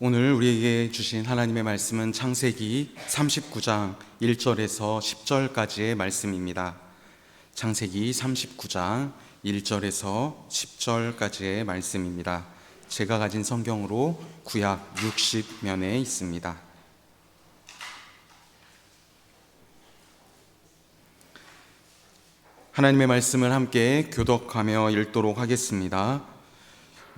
오늘 우리에게 주신 하나님의 말씀은 창세기 39장 1절에서 10절까지의 말씀입니다. 창세기 39장 1절에서 10절까지의 말씀입니다. 제가 가진 성경으로 구약 60면에 있습니다. 하나님의 말씀을 함께 교독하며 읽도록 하겠습니다.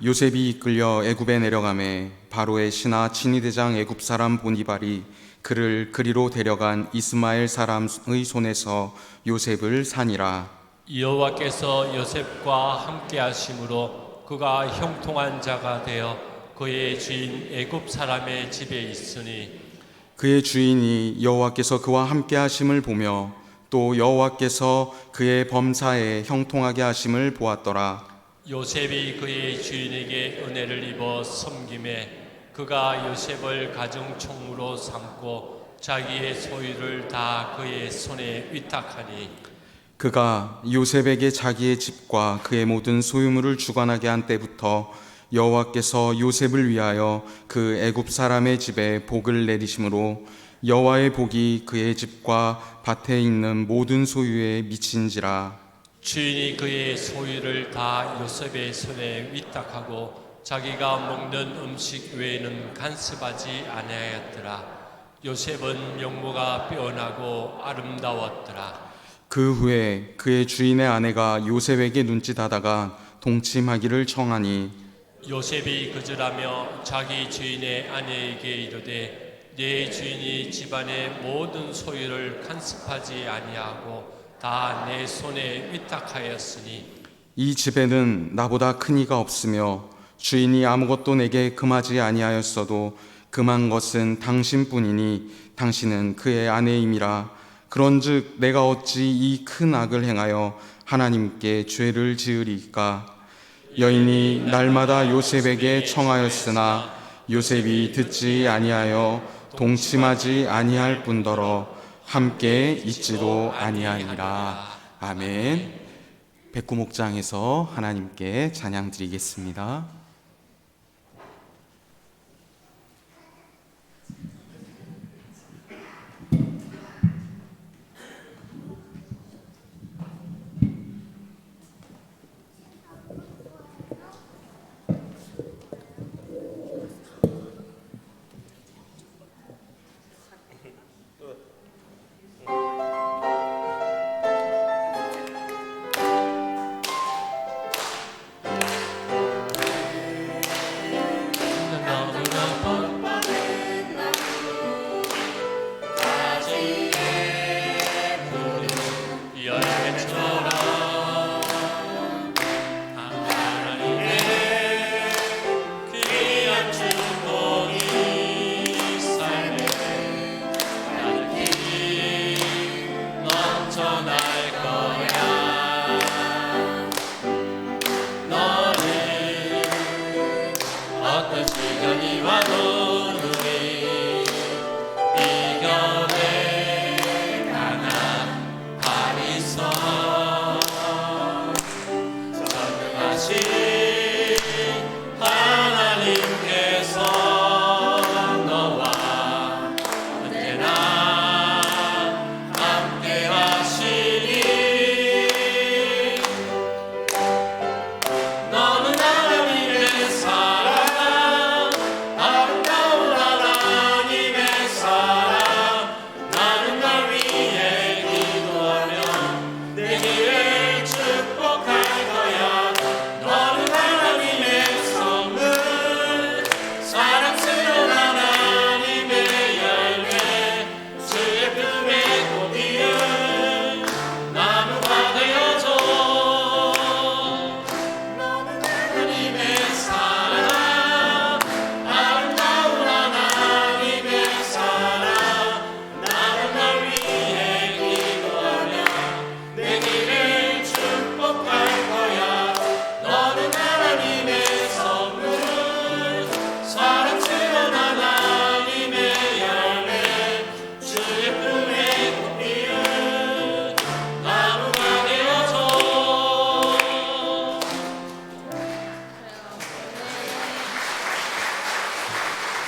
요셉이 이끌려 애굽에 내려가매 바로의 신하 친위대장 애굽 사람 보니발이 그를 그리로 데려간 이스마엘 사람의 손에서 요셉을 산이라. 여호와께서 요셉과 함께 하심으로 그가 형통한 자가 되어 그의 주인 애굽 사람의 집에 있으니 그의 주인이 여호와께서 그와 함께 하심을 보며 또 여호와께서 그의 범사에 형통하게 하심을 보았더라. 요셉이 그의 주인에게 은혜를 입어 섬김에 그가 요셉을 가정총무로 삼고 자기의 소유를 다 그의 손에 위탁하니 그가 요셉에게 자기의 집과 그의 모든 소유물을 주관하게 한 때부터 여호와께서 요셉을 위하여 그 애굽 사람의 집에 복을 내리심으로 여호와의 복이 그의 집과 밭에 있는 모든 소유에 미친지라. 주인이 그의 소유를 다 요셉의 손에 위탁하고 자기가 먹는 음식 외에는 간섭하지 아니하였더라. 요셉은 용모가 빼어나고 아름다웠더라. 그 후에 그의 주인의 아내가 요셉에게 눈짓하다가 동침하기를 청하니 요셉이 거절하며 자기 주인의 아내에게 이르되 내 주인이 집안의 모든 소유를 간섭하지 아니하고 다 내 손에 위탁하였으니 이 집에는 나보다 큰 이가 없으며 주인이 아무것도 내게 금하지 아니하였어도 금한 것은 당신뿐이니 당신은 그의 아내임이라. 그런즉 내가 어찌 이 큰 악을 행하여 하나님께 죄를 지으리까. 여인이 날마다 요셉에게 청하였으나 요셉이 듣지 아니하여 동침하지 아니할 뿐더러 함께 있지도 아니하니라. 아멘. 백구목장에서 하나님께 찬양 드리겠습니다.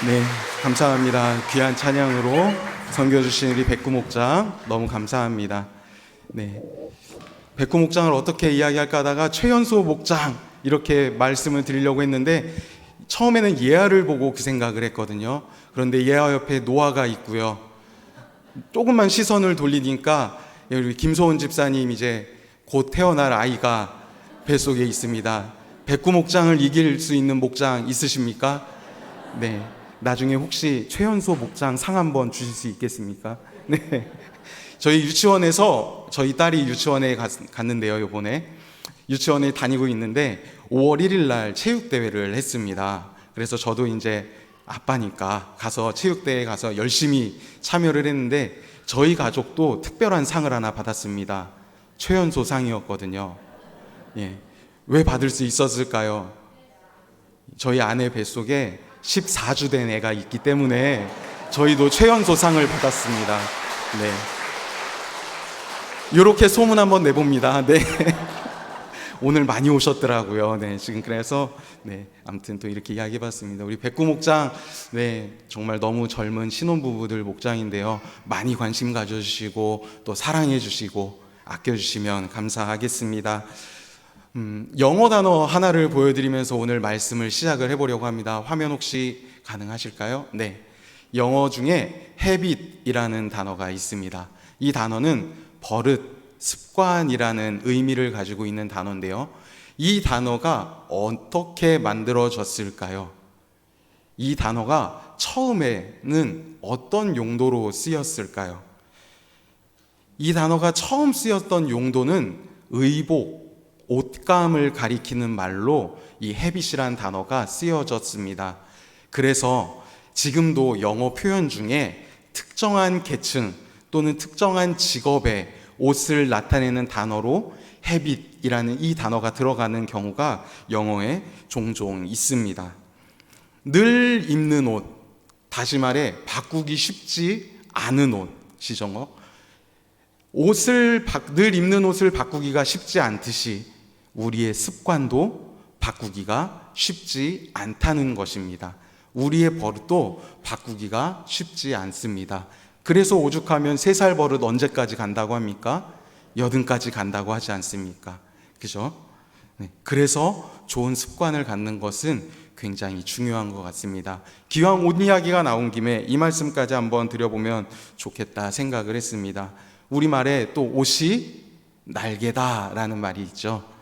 네, 감사합니다. 귀한 찬양으로 섬겨주신 우리 백구 목장 너무 감사합니다. 네, 백구 목장을 어떻게 이야기할까 하다가 최연소 목장 이렇게 말씀을 드리려고 했는데 처음에는 예아를 보고 그 생각을 했거든요. 그런데 예아 옆에 노아가 있고요. 조금만 시선을 돌리니까 우리 김소은 집사님 이제 곧 태어날 아이가 뱃속에 있습니다. 백구 목장을 이길 수 있는 목장 있으십니까? 네, 나중에 혹시 최연소 목장 상 한번 주실 수 있겠습니까? 네, 저희 유치원에서 저희 딸이 유치원에 갔는데요. 이번에 유치원에 다니고 있는데 5월 1일 날 체육대회를 했습니다. 그래서 저도 이제 아빠니까 가서 체육대회에 가서 열심히 참여를 했는데 저희 가족도 특별한 상을 하나 받았습니다. 최연소 상이었거든요. 예, 왜 받을 수 있었을까요? 저희 아내 뱃속에 14주 된 애가 있기 때문에 저희도 최연소 상을 받았습니다. 네, 이렇게 소문 한번 내봅니다. 네. 오늘 많이 오셨더라고요. 네, 지금 그래서 아무튼 또 이렇게 이야기해봤습니다. 우리 백구 목장, 정말 너무 젊은 신혼부부들 목장인데요. 많이 관심 가져주시고 또 사랑해주시고 아껴주시면 감사하겠습니다. 영어 단어 하나를 보여드리면서 오늘 말씀을 시작을 해보려고 합니다. 화면 혹시 가능하실까요? 네, 영어 중에 habit이라는 단어가 있습니다. 이 단어는 버릇, 습관이라는 의미를 가지고 있는 단어인데요. 이 단어가 어떻게 만들어졌을까요? 이 단어가 처음에는 어떤 용도로 쓰였을까요? 이 단어가 처음 쓰였던 용도는 의복, 옷감을 가리키는 말로 이 habit이란 단어가 쓰여졌습니다. 그래서 지금도 영어 표현 중에 특정한 계층 또는 특정한 직업의 옷을 나타내는 단어로 habit이라는 이 단어가 들어가는 경우가 영어에 종종 있습니다. 늘 입는 옷, 다시 말해 바꾸기 쉽지 않은 옷이죠. 늘 입는 옷을 바꾸기가 쉽지 않듯이 우리의 습관도 바꾸기가 쉽지 않다는 것입니다. 우리의 버릇도 바꾸기가 쉽지 않습니다. 그래서 오죽하면 3살 버릇 언제까지 간다고 합니까? 80까지 간다고 하지 않습니까? 그죠? 네, 그래서 좋은 습관을 갖는 것은 굉장히 중요한 것 같습니다. 기왕 옷 이야기가 나온 김에 이 말씀까지 한번 드려보면 좋겠다 생각을 했습니다. 우리말에 또 옷이 날개다라는 말이 있죠.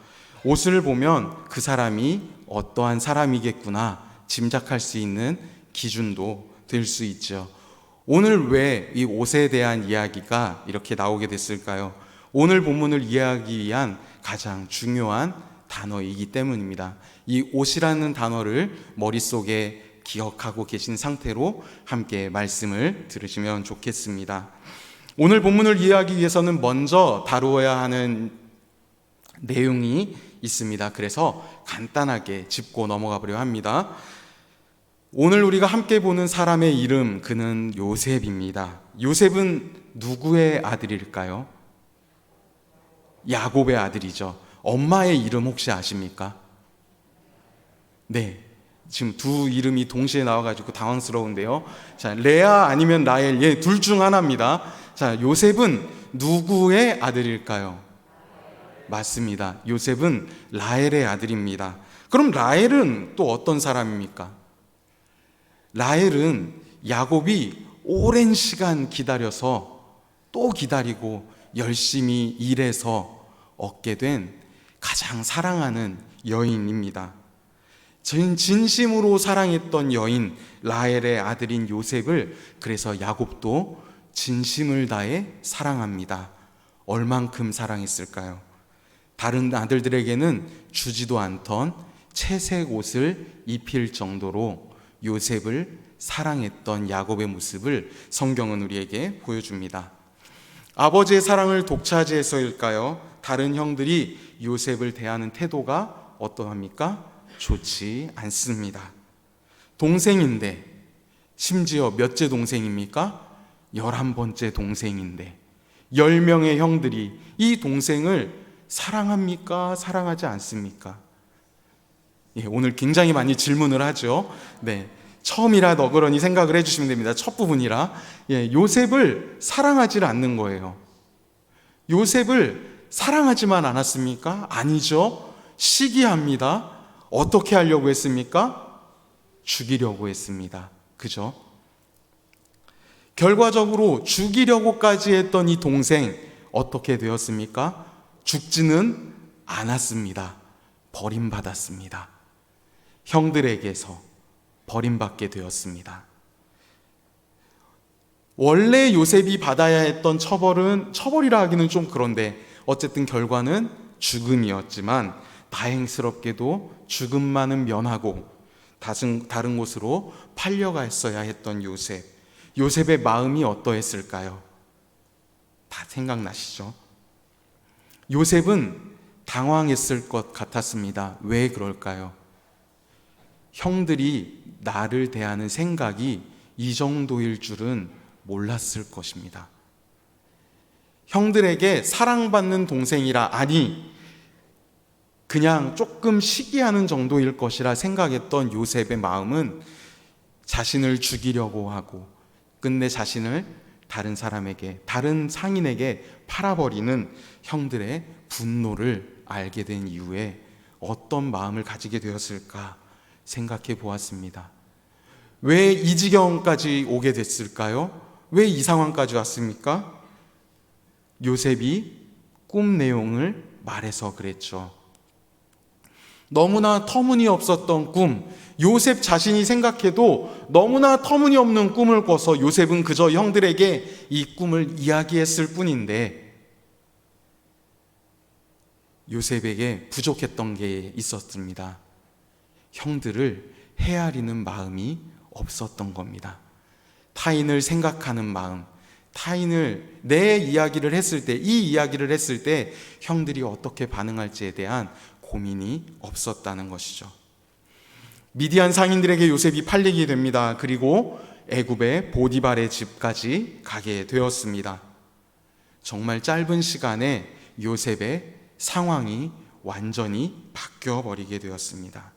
옷을 보면 그 사람이 어떠한 사람이겠구나 짐작할 수 있는 기준도 될 수 있죠. 오늘 왜 이 옷에 대한 이야기가 이렇게 나오게 됐을까요? 오늘 본문을 이해하기 위한 가장 중요한 단어이기 때문입니다. 이 옷이라는 단어를 머릿속에 기억하고 계신 상태로 함께 말씀을 들으시면 좋겠습니다. 오늘 본문을 이해하기 위해서는 먼저 다루어야 하는 내용이 있습니다. 그래서 간단하게 짚고 넘어가 보려 합니다. 오늘 우리가 함께 보는 사람의 이름, 그는 요셉입니다. 요셉은 누구의 아들일까요? 야곱의 아들이죠. 엄마의 이름 혹시 아십니까? 네, 지금 두 이름이 동시에 나와가지고 당황스러운데요. 자, 레아 아니면 라헬, 둘 중 하나입니다. 자, 요셉은 누구의 아들일까요? 맞습니다. 요셉은 라헬의 아들입니다. 그럼 라헬은 또 어떤 사람입니까? 라헬은 야곱이 오랜 시간 기다려서 또 기다리고 열심히 일해서 얻게 된 가장 사랑하는 여인입니다. 진심으로 사랑했던 여인 라헬의 아들인 요셉을 그래서 야곱도 진심을 다해 사랑합니다. 얼만큼 사랑했을까요? 다른 아들들에게는 주지도 않던 채색 옷을 입힐 정도로 요셉을 사랑했던 야곱의 모습을 성경은 우리에게 보여줍니다. 아버지의 사랑을 독차지해서일까요? 다른 형들이 요셉을 대하는 태도가 어떠합니까? 좋지 않습니다. 동생인데, 심지어 몇째 동생입니까? 11번째 동생인데 10명의 형들이 이 동생을 사랑합니까? 사랑하지 않습니까? 오늘 굉장히 많이 질문을 하죠. 네, 처음이라 너그러니 생각을 해주시면 됩니다. 첫 부분이라. 요셉을 사랑하지 않는 거예요. 요셉을 사랑하지만 않았습니까? 아니죠. 시기합니다. 어떻게 하려고 했습니까? 죽이려고 했습니다. 그죠? 결과적으로 죽이려고까지 했던 이 동생 어떻게 되었습니까? 죽지는 않았습니다. 버림받았습니다. 형들에게서 버림받게 되었습니다. 원래 요셉이 받아야 했던 처벌이라 하기는 좀 그런데 어쨌든 결과는 죽음이었지만 다행스럽게도 죽음만은 면하고 다른 곳으로 팔려갔어야 했던 요셉의 마음이 어떠했을까요? 다 생각나시죠? 요셉은 당황했을 것 같았습니다. 왜 그럴까요? 형들이 나를 대하는 생각이 이 정도일 줄은 몰랐을 것입니다. 형들에게 사랑받는 동생이라, 아니 그냥 조금 시기하는 정도일 것이라 생각했던 요셉의 마음은 자신을 죽이려고 하고 끝내 자신을 다른 사람에게, 다른 상인에게 팔아버리는 형들의 분노를 알게 된 이후에 어떤 마음을 가지게 되었을까 생각해 보았습니다. 왜 이 지경까지 오게 됐을까요? 왜 이 상황까지 왔습니까? 요셉이 꿈 내용을 말해서 그랬죠. 너무나 터무니없었던 꿈, 요셉 자신이 생각해도 너무나 터무니없는 꿈을 꿔서 요셉은 그저 형들에게 이 꿈을 이야기했을 뿐인데 요셉에게 부족했던 게 있었습니다. 형들을 헤아리는 마음이 없었던 겁니다. 타인을 생각하는 마음, 타인을 내 이야기를 했을 때, 이 이야기를 했을 때 형들이 어떻게 반응할지에 대한 고민이 없었다는 것이죠. 미디안 상인들에게 요셉이 팔리게 됩니다. 그리고 애굽의 보디발의 집까지 가게 되었습니다. 정말 짧은 시간에 요셉의 상황이 완전히 바뀌어 버리게 되었습니다.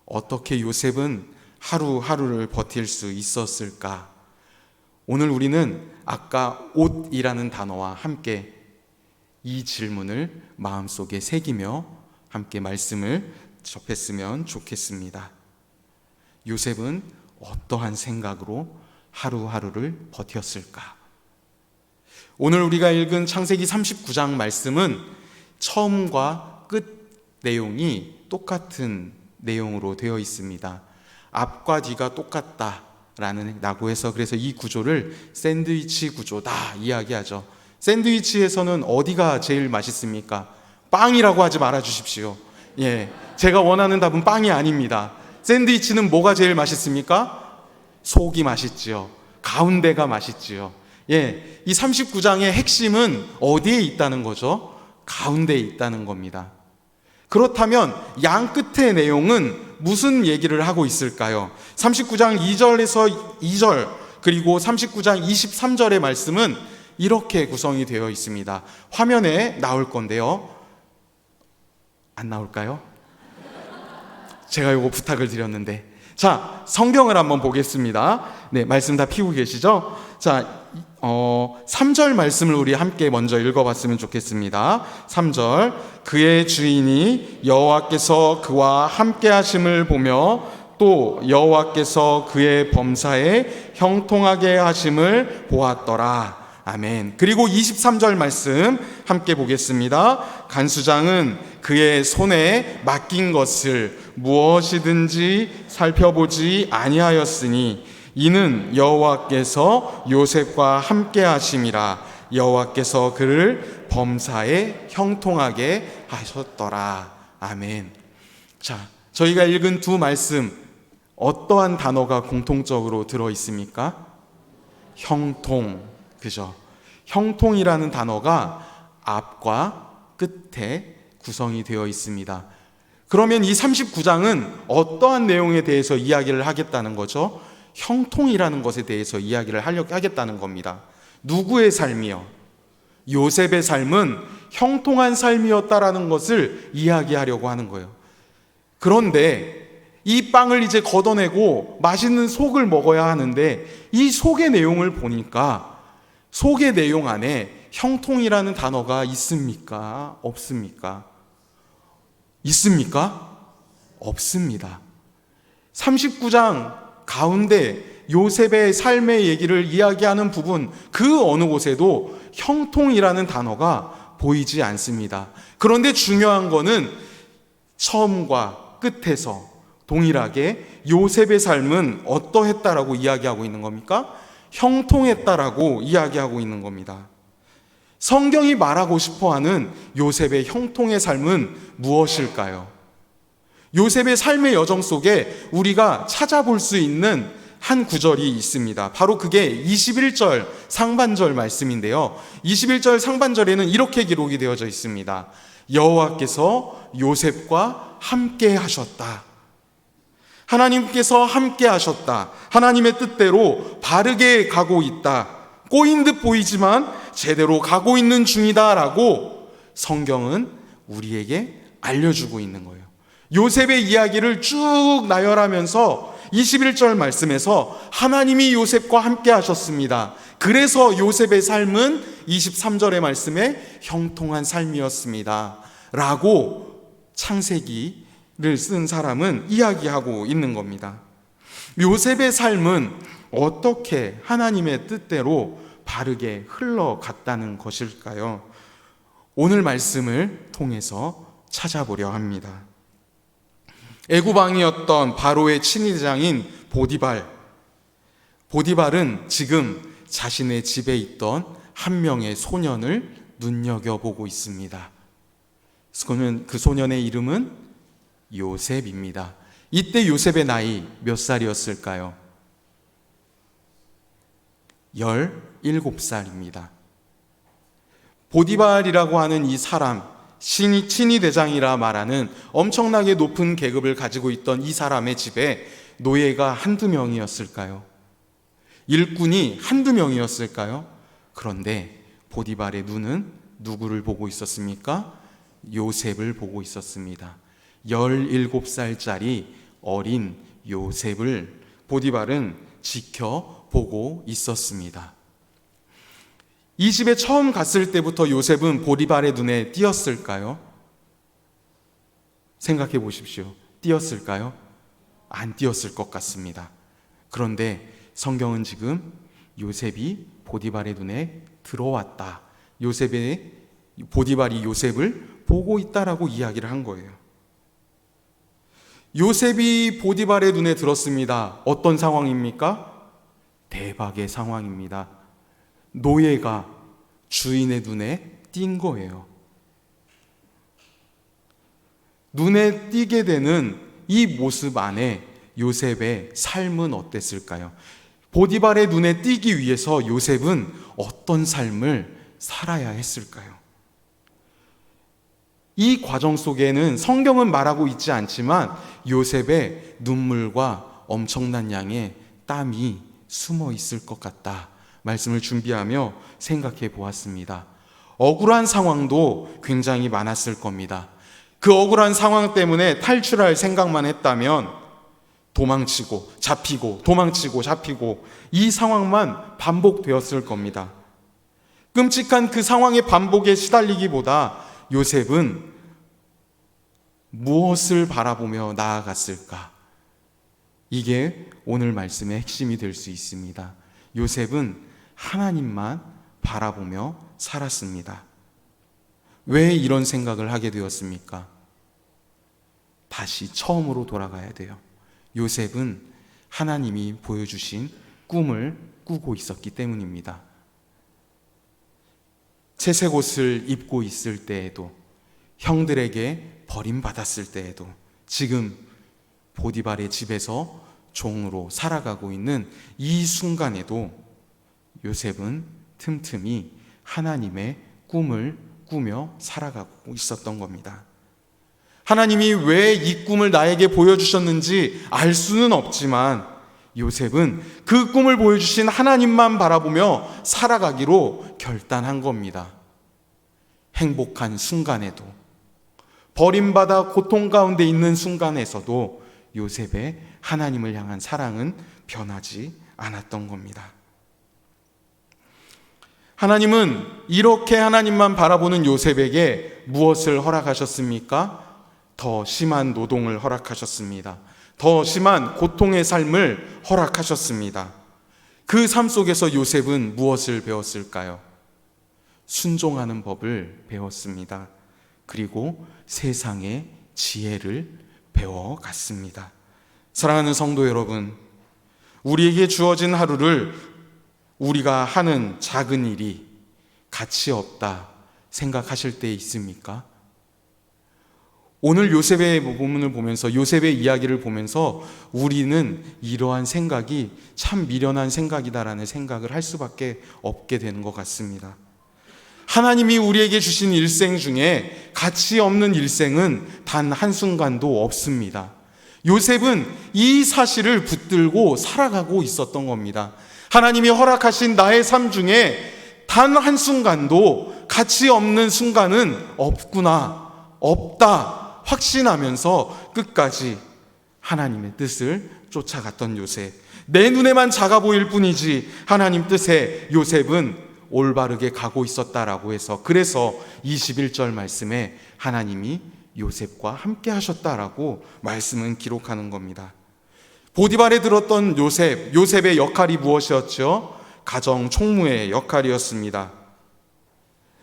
어떻게 요셉은 하루하루를 버틸 수 있었을까? 오늘 우리는 아까 옷이라는 단어와 함께 이 질문을 마음속에 새기며 함께 말씀을 접했으면 좋겠습니다. 요셉은 어떠한 생각으로 하루하루를 버텼을까? 오늘 우리가 읽은 창세기 39장 말씀은 처음과 끝 내용이 똑같은 내용으로 되어 있습니다. 앞과 뒤가 똑같다라고 해서 그래서 이 구조를 샌드위치 구조다 이야기하죠. 샌드위치에서는 어디가 제일 맛있습니까? 빵이라고 하지 말아 주십시오. 제가 원하는 답은 빵이 아닙니다. 샌드위치는 뭐가 제일 맛있습니까? 속이 맛있지요. 가운데가 맛있지요. 이 39장의 핵심은 어디에 있다는 거죠? 가운데에 있다는 겁니다. 그렇다면 양 끝의 내용은 무슨 얘기를 하고 있을까요? 39장 2절에서 2절 그리고 39장 23절의 말씀은 이렇게 구성이 되어 있습니다. 화면에 나올 건데요. 안 나올까요? 제가 이거 부탁을 드렸는데. 자, 성경을 한번 보겠습니다. 말씀 다 피우고 계시죠? 자, 3절 말씀을 우리 함께 먼저 읽어봤으면 좋겠습니다. 3절, 그의 주인이 여호와께서 그와 함께 하심을 보며 또 여호와께서 그의 범사에 형통하게 하심을 보았더라. 아멘. 그리고 23절 말씀 함께 보겠습니다. 간수장은 그의 손에 맡긴 것을 무엇이든지 살펴보지 아니하였으니 이는 여호와께서 요셉과 함께 하심이라. 여호와께서 그를 범사에 형통하게 하셨더라. 아멘. 자, 저희가 읽은 두 말씀 어떠한 단어가 공통적으로 들어 있습니까? 형통. 그죠? 형통이라는 단어가 앞과 끝에 구성이 되어 있습니다. 그러면 이 39장은 어떠한 내용에 대해서 이야기를 하겠다는 거죠? 형통이라는 것에 대해서 이야기를 하겠다는 겁니다. 누구의 삶이요? 요셉의 삶은 형통한 삶이었다라는 것을 이야기하려고 하는 거예요. 그런데 이 빵을 이제 걷어내고 맛있는 속을 먹어야 하는데, 이 속의 내용을 보니까 속의 내용 안에 형통이라는 단어가 있습니까? 없습니까? 있습니까? 없습니다. 39장 가운데 요셉의 삶의 얘기를 이야기하는 부분, 그 어느 곳에도 형통이라는 단어가 보이지 않습니다. 그런데 중요한 거는 처음과 끝에서 동일하게 요셉의 삶은 어떠했다라고 이야기하고 있는 겁니까? 형통했다라고 이야기하고 있는 겁니다. 성경이 말하고 싶어하는 요셉의 형통의 삶은 무엇일까요? 요셉의 삶의 여정 속에 우리가 찾아볼 수 있는 한 구절이 있습니다. 바로 그게 21절 상반절 말씀인데요. 21절 상반절에는 이렇게 기록이 되어져 있습니다. 여호와께서 요셉과 함께 하셨다. 하나님께서 함께 하셨다. 하나님의 뜻대로 바르게 가고 있다. 꼬인 듯 보이지만 제대로 가고 있는 중이다 라고 성경은 우리에게 알려주고 있는 거예요. 요셉의 이야기를 쭉 나열하면서 21절 말씀에서 하나님이 요셉과 함께 하셨습니다. 그래서 요셉의 삶은 23절의 말씀에 형통한 삶이었습니다 라고 창세기를 쓴 사람은 이야기하고 있는 겁니다. 요셉의 삶은 어떻게 하나님의 뜻대로 바르게 흘러갔다는 것일까요? 오늘 말씀을 통해서 찾아보려 합니다. 애굽 왕이었던 바로의 친위대장인 보디발은 지금 자신의 집에 있던 한 명의 소년을 눈여겨보고 있습니다. 그 소년의 이름은 요셉입니다. 이때 요셉의 나이 몇 살이었을까요? 17살입니다. 보디발이라고 하는 이 사람, 친위대장이라 말하는 엄청나게 높은 계급을 가지고 있던 이 사람의 집에 노예가 한두 명이었을까요? 일꾼이 한두 명이었을까요? 그런데 보디발의 눈은 누구를 보고 있었습니까? 요셉을 보고 있었습니다. 17살짜리 어린 요셉을 보디발은 지켜보고 있었습니다. 이 집에 처음 갔을 때부터 요셉은 보디발의 눈에 띄었을까요? 생각해 보십시오. 띄었을까요? 안 띄었을 것 같습니다. 그런데 성경은 지금 요셉이 보디발의 눈에 들어왔다. 보디발이 요셉을 보고 있다라고 이야기를 한 거예요. 요셉이 보디발의 눈에 들었습니다. 어떤 상황입니까? 대박의 상황입니다. 노예가 주인의 눈에 띈 거예요. 눈에 띄게 되는 이 모습 안에 요셉의 삶은 어땠을까요? 보디발의 눈에 띄기 위해서 요셉은 어떤 삶을 살아야 했을까요? 이 과정 속에는 성경은 말하고 있지 않지만 요셉의 눈물과 엄청난 양의 땀이 숨어 있을 것 같다. 말씀을 준비하며 생각해 보았습니다. 억울한 상황도 굉장히 많았을 겁니다. 그 억울한 상황 때문에 탈출할 생각만 했다면 도망치고 잡히고 도망치고 잡히고 이 상황만 반복되었을 겁니다. 끔찍한 그 상황의 반복에 시달리기보다 요셉은 무엇을 바라보며 나아갔을까? 이게 오늘 말씀의 핵심이 될 수 있습니다. 요셉은 하나님만 바라보며 살았습니다. 왜 이런 생각을 하게 되었습니까? 다시 처음으로 돌아가야 돼요. 요셉은 하나님이 보여주신 꿈을 꾸고 있었기 때문입니다. 채색 옷을 입고 있을 때에도, 형들에게 버림받았을 때에도, 지금 보디발의 집에서 종으로 살아가고 있는 이 순간에도 요셉은 틈틈이 하나님의 꿈을 꾸며 살아가고 있었던 겁니다. 하나님이 왜 이 꿈을 나에게 보여주셨는지 알 수는 없지만 요셉은 그 꿈을 보여주신 하나님만 바라보며 살아가기로 결단한 겁니다. 행복한 순간에도, 버림받아 고통 가운데 있는 순간에서도 요셉의 하나님을 향한 사랑은 변하지 않았던 겁니다. 하나님은 이렇게 하나님만 바라보는 요셉에게 무엇을 허락하셨습니까? 더 심한 노동을 허락하셨습니다. 더 심한 고통의 삶을 허락하셨습니다. 그 삶 속에서 요셉은 무엇을 배웠을까요? 순종하는 법을 배웠습니다. 그리고 세상의 지혜를 배워갔습니다. 사랑하는 성도 여러분, 우리에게 주어진 하루를 우리가 하는 작은 일이 가치 없다 생각하실 때 있습니까? 오늘 요셉의 본문을 보면서, 요셉의 이야기를 보면서 우리는 이러한 생각이 참 미련한 생각이다라는 생각을 할 수밖에 없게 되는 것 같습니다. 하나님이 우리에게 주신 일생 중에 가치 없는 일생은 단 한순간도 없습니다. 요셉은 이 사실을 붙들고 살아가고 있었던 겁니다. 하나님이 허락하신 나의 삶 중에 단 한순간도 가치 없는 순간은 없구나, 없다 확신하면서 끝까지 하나님의 뜻을 쫓아갔던 요셉. 내 눈에만 작아 보일 뿐이지 하나님 뜻에 요셉은 올바르게 가고 있었다라고 해서, 그래서 21절 말씀에 하나님이 요셉과 함께 하셨다라고 말씀은 기록하는 겁니다. 보디발에 들었던 요셉의 역할이 무엇이었죠? 가정 총무의 역할이었습니다.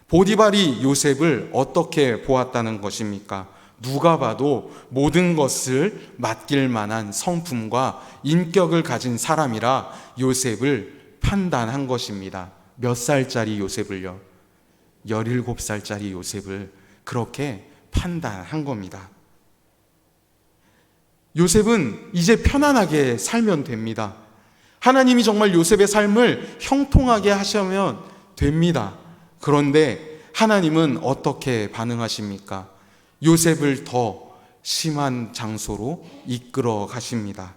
보디발이 요셉을 어떻게 보았다는 것입니까? 누가 봐도 모든 것을 맡길 만한 성품과 인격을 가진 사람이라 요셉을 판단한 것입니다. 몇 살짜리 요셉을요? 17살짜리 요셉을 그렇게 판단한 겁니다. 요셉은 이제 편안하게 살면 됩니다. 하나님이 정말 요셉의 삶을 형통하게 하시면 됩니다. 그런데 하나님은 어떻게 반응하십니까? 요셉을 더 심한 장소로 이끌어 가십니다.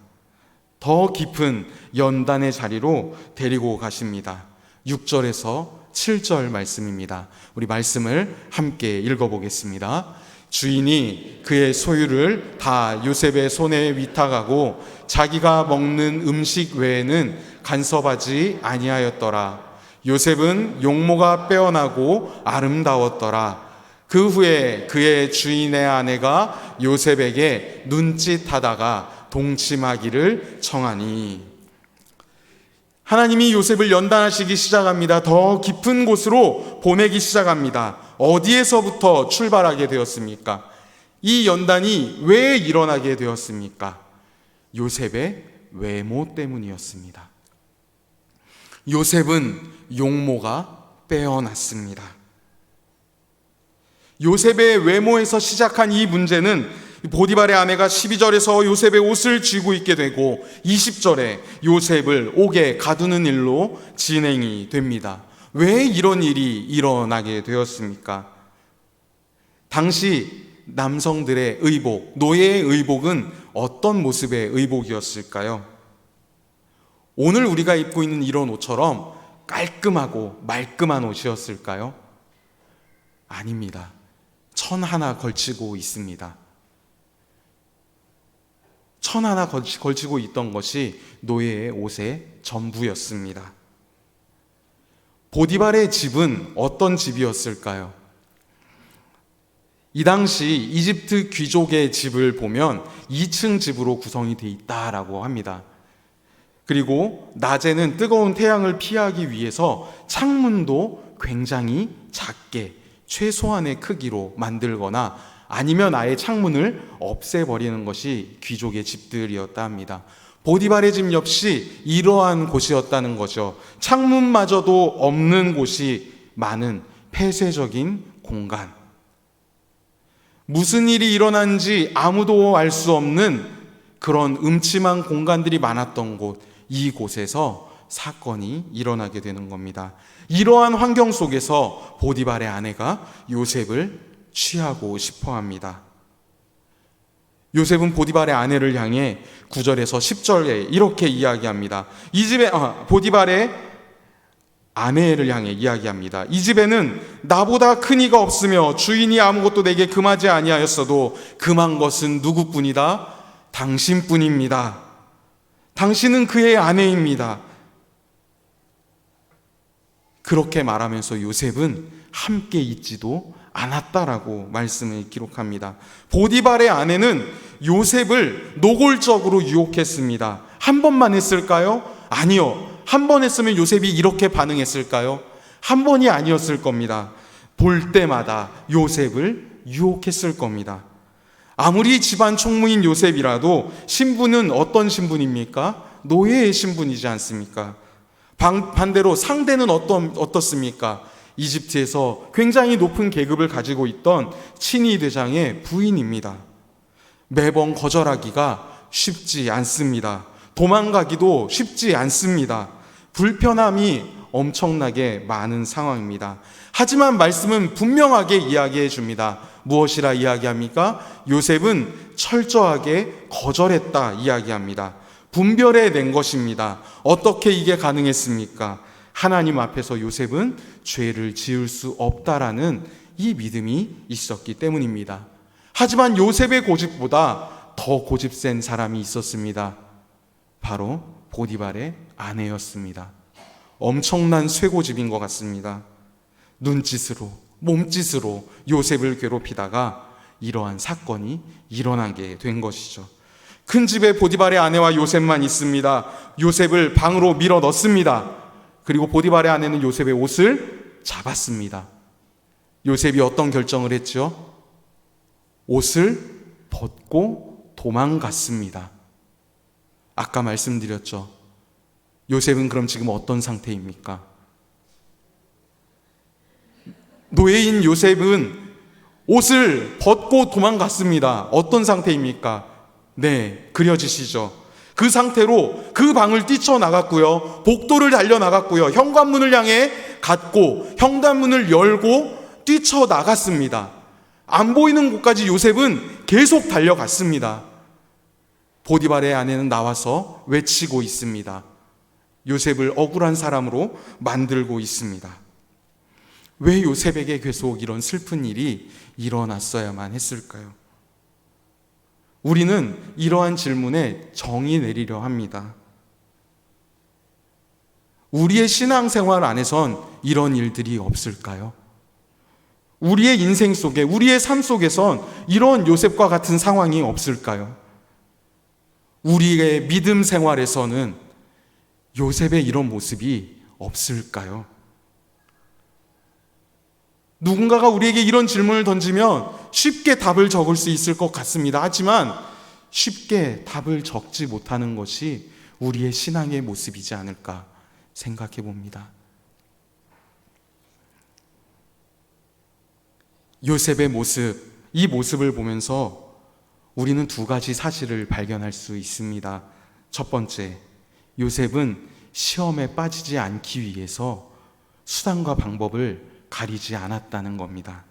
더 깊은 연단의 자리로 데리고 가십니다. 6절에서 7절 말씀입니다. 우리 말씀을 함께 읽어보겠습니다. 주인이 그의 소유를 다 요셉의 손에 위탁하고 자기가 먹는 음식 외에는 간섭하지 아니하였더라. 요셉은 용모가 빼어나고 아름다웠더라. 그 후에 그의 주인의 아내가 요셉에게 눈짓하다가 동침하기를 청하니. 하나님이 요셉을 연단하시기 시작합니다. 더 깊은 곳으로 보내기 시작합니다. 어디에서부터 출발하게 되었습니까? 이 연단이 왜 일어나게 되었습니까? 요셉의 외모 때문이었습니다. 요셉은 용모가 빼어났습니다. 요셉의 외모에서 시작한 이 문제는 보디발의 아내가 12절에서 요셉의 옷을 쥐고 있게 되고 20절에 요셉을 옥에 가두는 일로 진행이 됩니다. 왜 이런 일이 일어나게 되었습니까? 당시 남성들의 의복, 노예의 의복은 어떤 모습의 의복이었을까요? 오늘 우리가 입고 있는 이런 옷처럼 깔끔하고 말끔한 옷이었을까요? 아닙니다. 천 하나 걸치고 있습니다. 천 하나 걸치고 있던 것이 노예의 옷의 전부였습니다. 보디발의 집은 어떤 집이었을까요? 이 당시 이집트 귀족의 집을 보면 2층 집으로 구성이 되어 있다라고 합니다. 그리고 낮에는 뜨거운 태양을 피하기 위해서 창문도 굉장히 작게 최소한의 크기로 만들거나 아니면 아예 창문을 없애버리는 것이 귀족의 집들이었다 합니다. 보디발의 집 역시 이러한 곳이었다는 거죠. 창문마저도 없는 곳이 많은 폐쇄적인 공간. 무슨 일이 일어난지 아무도 알 수 없는 그런 음침한 공간들이 많았던 곳, 이곳에서 사건이 일어나게 되는 겁니다. 이러한 환경 속에서 보디발의 아내가 요셉을 취하고 싶어 합니다. 요셉은 보디발의 아내를 향해 9절에서 10절에 이렇게 이야기합니다. 보디발의 아내를 향해 이야기합니다. 이 집에는 나보다 큰 이가 없으며 주인이 아무것도 내게 금하지 아니하였어도 금한 것은 누구뿐이다? 당신뿐입니다. 당신은 그의 아내입니다. 그렇게 말하면서 요셉은 함께 있지도 않았다라고 말씀을 기록합니다. 보디발의 아내는 요셉을 노골적으로 유혹했습니다. 한 번만 했을까요? 아니요. 한 번 했으면 요셉이 이렇게 반응했을까요? 한 번이 아니었을 겁니다. 볼 때마다 요셉을 유혹했을 겁니다. 아무리 집안 총무인 요셉이라도 신분은 어떤 신분입니까? 노예의 신분이지 않습니까? 반대로 상대는 어떻습니까? 이집트에서 굉장히 높은 계급을 가지고 있던 친위 대장의 부인입니다. 매번 거절하기가 쉽지 않습니다. 도망가기도 쉽지 않습니다. 불편함이 엄청나게 많은 상황입니다. 하지만 말씀은 분명하게 이야기해 줍니다. 무엇이라 이야기합니까? 요셉은 철저하게 거절했다 이야기합니다. 분별해 낸 것입니다. 어떻게 이게 가능했습니까? 하나님 앞에서 요셉은 죄를 지을 수 없다라는 이 믿음이 있었기 때문입니다. 하지만 요셉의 고집보다 더 고집센 사람이 있었습니다. 바로 보디발의 아내였습니다. 엄청난 쇠고집인 것 같습니다. 눈짓으로, 몸짓으로 요셉을 괴롭히다가 이러한 사건이 일어나게 된 것이죠. 큰 집에 보디발의 아내와 요셉만 있습니다. 요셉을 방으로 밀어 넣습니다. 그리고 보디발의 아내는 요셉의 옷을 잡았습니다. 요셉이 어떤 결정을 했죠? 옷을 벗고 도망갔습니다. 아까 말씀드렸죠. 요셉은 그럼 지금 어떤 상태입니까? 노예인 요셉은 옷을 벗고 도망갔습니다. 어떤 상태입니까? 네, 그려지시죠? 그 상태로 그 방을 뛰쳐나갔고요. 복도를 달려나갔고요. 현관문을 향해 갔고 현관문을 열고 뛰쳐나갔습니다. 안 보이는 곳까지 요셉은 계속 달려갔습니다. 보디발의 아내는 나와서 외치고 있습니다. 요셉을 억울한 사람으로 만들고 있습니다. 왜 요셉에게 계속 이런 슬픈 일이 일어났어야만 했을까요? 우리는 이러한 질문에 정의 내리려 합니다. 우리의 신앙생활 안에선 이런 일들이 없을까요? 우리의 인생 속에, 우리의 삶 속에선 이런 요셉과 같은 상황이 없을까요? 우리의 믿음 생활에서는 요셉의 이런 모습이 없을까요? 누군가가 우리에게 이런 질문을 던지면 쉽게 답을 적을 수 있을 것 같습니다. 하지만 쉽게 답을 적지 못하는 것이 우리의 신앙의 모습이지 않을까 생각해 봅니다. 요셉의 모습, 이 모습을 보면서 우리는 두 가지 사실을 발견할 수 있습니다. 첫 번째, 요셉은 시험에 빠지지 않기 위해서 수단과 방법을 가리지 않았다는 겁니다.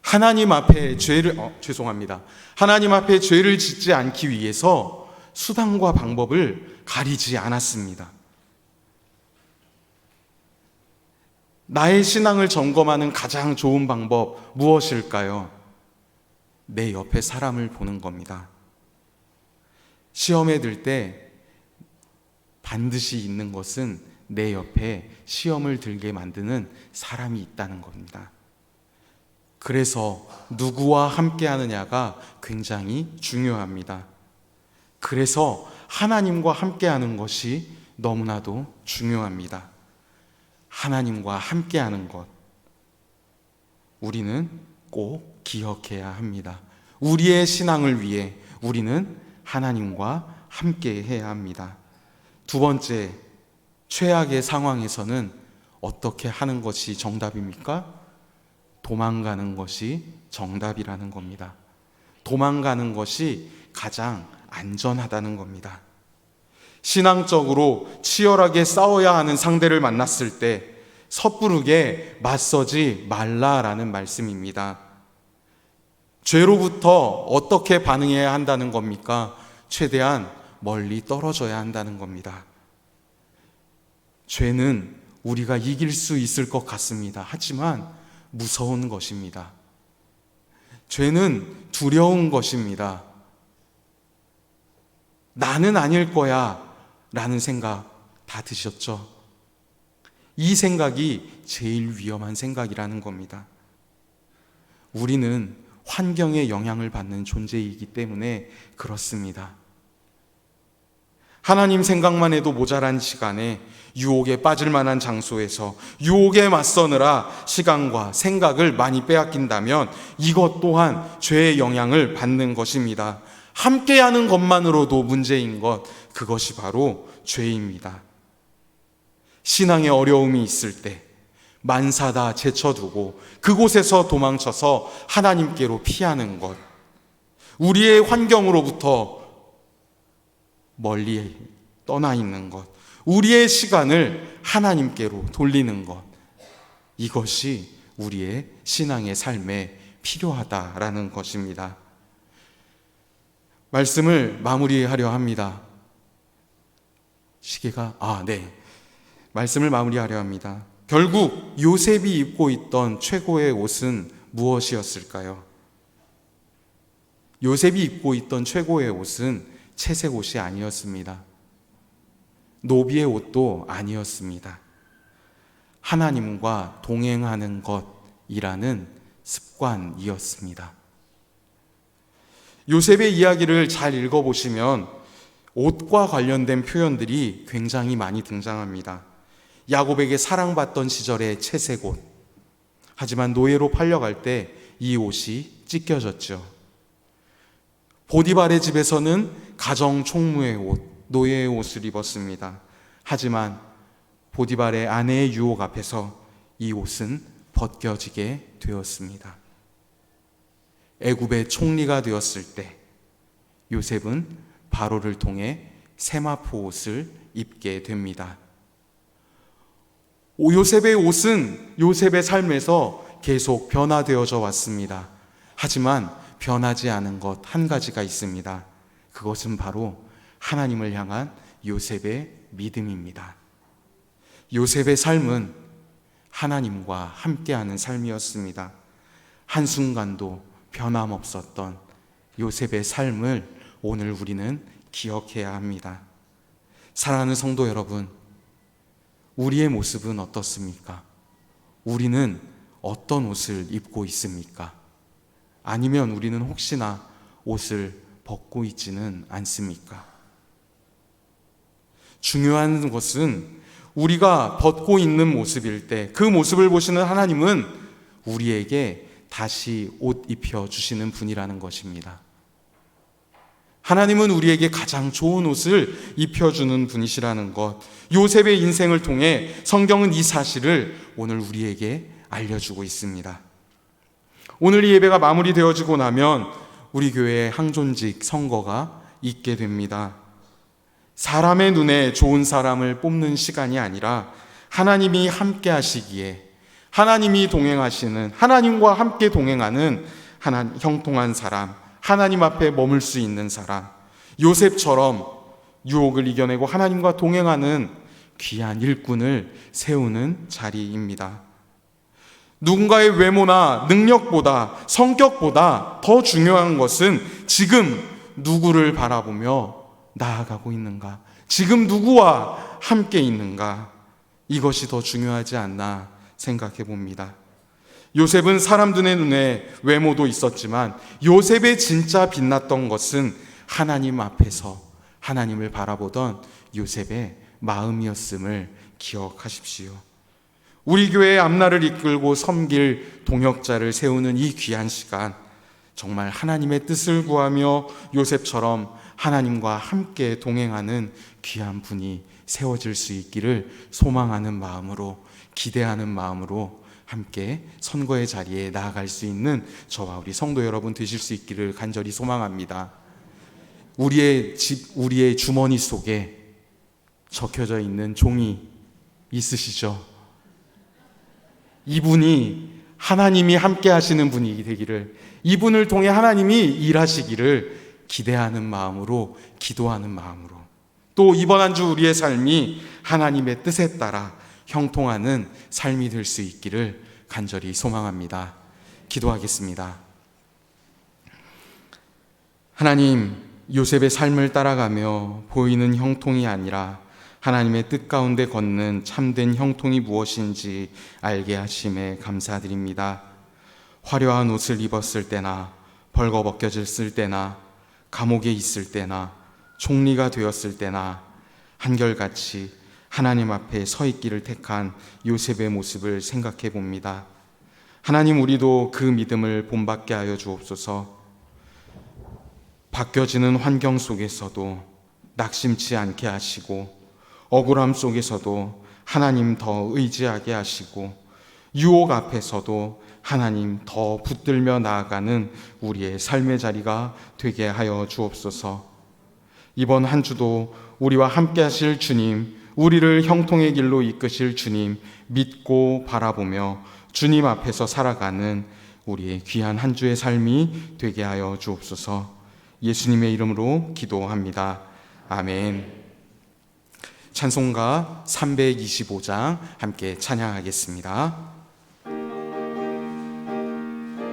하나님 앞에 하나님 앞에 죄를 짓지 않기 위해서 수단과 방법을 가리지 않았습니다. 나의 신앙을 점검하는 가장 좋은 방법 무엇일까요? 내 옆에 사람을 보는 겁니다. 시험에 들 때 반드시 있는 것은 내 옆에 시험을 들게 만드는 사람이 있다는 겁니다. 그래서 누구와 함께 하느냐가 굉장히 중요합니다. 그래서 하나님과 함께 하는 것이 너무나도 중요합니다. 하나님과 함께 하는 것, 우리는 꼭 기억해야 합니다. 우리의 신앙을 위해 우리는 하나님과 함께 해야 합니다. 두 번째, 최악의 상황에서는 어떻게 하는 것이 정답입니까? 도망가는 것이 정답이라는 겁니다. 도망가는 것이 가장 안전하다는 겁니다. 신앙적으로 치열하게 싸워야 하는 상대를 만났을 때 섣부르게 맞서지 말라라는 말씀입니다. 죄로부터 어떻게 반응해야 한다는 겁니까? 최대한 멀리 떨어져야 한다는 겁니다. 죄는 우리가 이길 수 있을 것 같습니다. 하지만 무서운 것입니다. 죄는 두려운 것입니다. 나는 아닐 거야 라는 생각 다 드셨죠? 이 생각이 제일 위험한 생각이라는 겁니다. 우리는 환경에 영향을 받는 존재이기 때문에 그렇습니다. 하나님 생각만 해도 모자란 시간에 유혹에 빠질 만한 장소에서 유혹에 맞서느라 시간과 생각을 많이 빼앗긴다면 이것 또한 죄의 영향을 받는 것입니다. 함께하는 것만으로도 문제인 것, 그것이 바로 죄입니다. 신앙에 어려움이 있을 때 만사 다 제쳐두고 그곳에서 도망쳐서 하나님께로 피하는 것, 우리의 환경으로부터 멀리 떠나 있는 것, 우리의 시간을 하나님께로 돌리는 것, 이것이 우리의 신앙의 삶에 필요하다라는 것입니다. 말씀을 마무리하려 합니다. 말씀을 마무리하려 합니다. 결국 요셉이 입고 있던 최고의 옷은 무엇이었을까요? 요셉이 입고 있던 최고의 옷은 채색 옷이 아니었습니다. 노비의 옷도 아니었습니다. 하나님과 동행하는 것이라는 습관이었습니다. 요셉의 이야기를 잘 읽어보시면 옷과 관련된 표현들이 굉장히 많이 등장합니다. 야곱에게 사랑받던 시절의 채색 옷, 하지만 노예로 팔려갈 때 이 옷이 찢겨졌죠. 보디발의 집에서는 가정 총무의 옷, 노예의 옷을 입었습니다. 하지만 보디발의 아내의 유혹 앞에서 이 옷은 벗겨지게 되었습니다. 애굽의 총리가 되었을 때 요셉은 바로를 통해 세마포 옷을 입게 됩니다. 요셉의 옷은 요셉의 삶에서 계속 변화되어져 왔습니다. 하지만 변하지 않은 것 한 가지가 있습니다. 그것은 바로 하나님을 향한 요셉의 믿음입니다. 요셉의 삶은 하나님과 함께하는 삶이었습니다. 한순간도 변함없었던 요셉의 삶을 오늘 우리는 기억해야 합니다. 사랑하는 성도 여러분, 우리의 모습은 어떻습니까? 우리는 어떤 옷을 입고 있습니까? 아니면 우리는 혹시나 옷을 벗고 있지는 않습니까? 중요한 것은 우리가 벗고 있는 모습일 때 그 모습을 보시는 하나님은 우리에게 다시 옷 입혀주시는 분이라는 것입니다. 하나님은 우리에게 가장 좋은 옷을 입혀주는 분이시라는 것, 요셉의 인생을 통해 성경은 이 사실을 오늘 우리에게 알려주고 있습니다. 오늘 이 예배가 마무리되어지고 나면 우리 교회에 항존직 선거가 있게 됩니다. 사람의 눈에 좋은 사람을 뽑는 시간이 아니라 하나님이 함께 하시기에 하나님이 동행하시는, 하나님과 함께 동행하는 형통한 사람, 하나님 앞에 머물 수 있는 사람, 요셉처럼 유혹을 이겨내고 하나님과 동행하는 귀한 일꾼을 세우는 자리입니다. 누군가의 외모나 능력보다, 성격보다 더 중요한 것은 지금 누구를 바라보며 나아가고 있는가, 지금 누구와 함께 있는가, 이것이 더 중요하지 않나 생각해 봅니다. 요셉은 사람들의 눈에 외모도 있었지만 요셉의 진짜 빛났던 것은 하나님 앞에서 하나님을 바라보던 요셉의 마음이었음을 기억하십시오. 우리 교회의 앞날을 이끌고 섬길 동역자를 세우는 이 귀한 시간, 정말 하나님의 뜻을 구하며 요셉처럼 하나님과 함께 동행하는 귀한 분이 세워질 수 있기를 소망하는 마음으로, 기대하는 마음으로 함께 선거의 자리에 나아갈 수 있는 저와 우리 성도 여러분 되실 수 있기를 간절히 소망합니다. 우리의 집, 우리의 주머니 속에 적혀져 있는 종이 있으시죠? 이분이 하나님이 함께 하시는 분이 되기를, 이분을 통해 하나님이 일하시기를 기대하는 마음으로, 기도하는 마음으로, 또 이번 한 주 우리의 삶이 하나님의 뜻에 따라 형통하는 삶이 될 수 있기를 간절히 소망합니다. 기도하겠습니다. 하나님, 요셉의 삶을 따라가며 보이는 형통이 아니라 하나님의 뜻 가운데 걷는 참된 형통이 무엇인지 알게 하심에 감사드립니다. 화려한 옷을 입었을 때나 벌거벗겨졌을 때나 감옥에 있을 때나 총리가 되었을 때나 한결같이 하나님 앞에 서 있기를 택한 요셉의 모습을 생각해 봅니다. 하나님, 우리도 그 믿음을 본받게 하여 주옵소서. 바뀌어지는 환경 속에서도 낙심치 않게 하시고, 억울함 속에서도 하나님 더 의지하게 하시고, 유혹 앞에서도 하나님 더 붙들며 나아가는 우리의 삶의 자리가 되게 하여 주옵소서. 이번 한 주도 우리와 함께 하실 주님, 우리를 형통의 길로 이끄실 주님 믿고 바라보며 주님 앞에서 살아가는 우리의 귀한 한 주의 삶이 되게 하여 주옵소서. 예수님의 이름으로 기도합니다. 아멘. 찬송가 325장 함께 찬양하겠습니다.